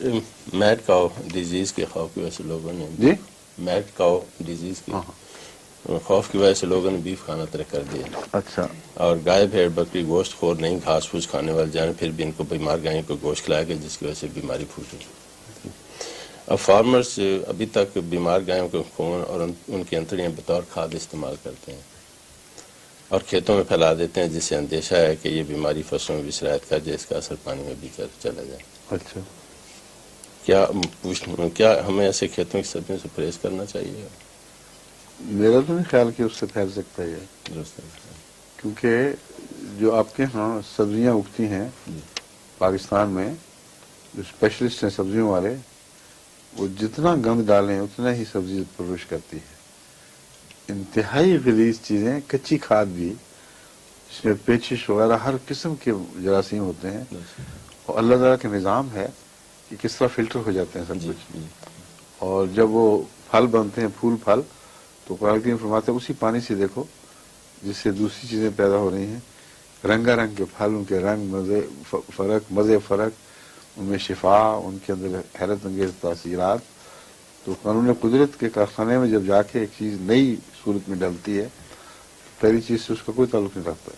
Made کاؤ disease کے خوف کی وجہ سے لوگوں نے جی میڈ کاؤ ڈیزیز کی خوف کی وجہ سے لوگوں نے بیف کھانا ترک کر دیا. اچھا. اور گائے بھیڑ بکری گوشت خور نہیں، گھاس پھوس کھانے والے جانور، پھر بھی ان کو بیمار گائیں کو گوشت کھلایا گیا جس کی وجہ سے بیماری پھوٹی. اب فارمرز ابھی تک بیمار گایوں کے خون اور ان کی انتڑیاں بطور کھاد استعمال کرتے ہیں اور کھیتوں میں پھیلا دیتے ہیں، جس سے اندیشہ ہے کہ یہ بیماری فصلوں میں بھی سرایت کر جائے، اس کا اثر پانی میں بھی چلا جائے. اچھا. کیا ہمیں ایسے کھیتوں کی سبزیوں سے پرہیز کرنا چاہیے؟ میرا تو نہیں خیال کہ اس سے پھیل سکتا ہے، کیونکہ جو آپ کے ہاں سبزیاں اگتی ہیں پاکستان میں، جو اسپیشلسٹ ہیں سبزیوں والے، وہ جتنا گند ڈالیں اتنا ہی سبزی پرورش کرتی ہے. انتہائی غلیظ چیزیں، کچی کھاد بھی جس میں پیچش وغیرہ ہر قسم کے جراثیم ہوتے ہیں، اور اللہ تعالیٰ کا نظام ہے کہ کس طرح فلٹر ہو جاتے ہیں سب کچھ. اور جب وہ پھل بنتے ہیں، پھول پھل، تو قرآن کریم فرماتے ہیں اسی پانی سے دیکھو جس سے دوسری چیزیں پیدا ہو رہی ہیں. رنگا رنگ کے پھل، ان کے رنگ، مزے فرق، ان میں شفا، ان کے اندر حیرت انگیز تاثیرات. تو قانون قدرت کے کارخانے میں جب جا کے ایک چیز نئی صورت میں ڈلتی ہے، پہلی چیز سے اس کا کوئی تعلق نہیں رکھتا.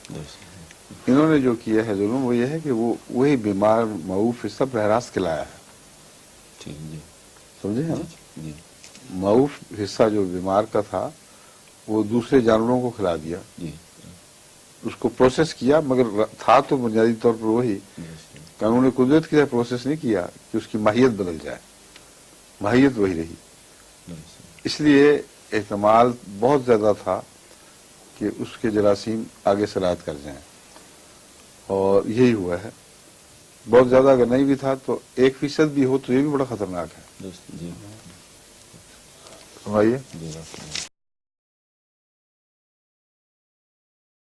انہوں نے جو کیا ہے ظلم، وہ یہ ہے کہ وہ وہی بیمار معوف حصہ براہ راست کھلایا ہے. سمجھے نا؟ معوف حصہ جو بیمار کا تھا وہ دوسرے جانوروں کو کھلا دیا، اس کو پروسیس کیا، مگر تھا تو بنیادی طور پر وہی. قانون قدرت کی طرح پروسیس نہیں کیا کہ اس کی ماہیت بدل جائے، ماہیت وہی رہی. اس لیے احتمال بہت زیادہ تھا کہ اس کے جراثیم آگے سرایت کر جائیں، اور یہی ہوا ہے. بہت زیادہ اگر نہیں بھی تھا تو 1% بھی ہو تو یہ بھی بڑا خطرناک ہے. جی فرمائیے.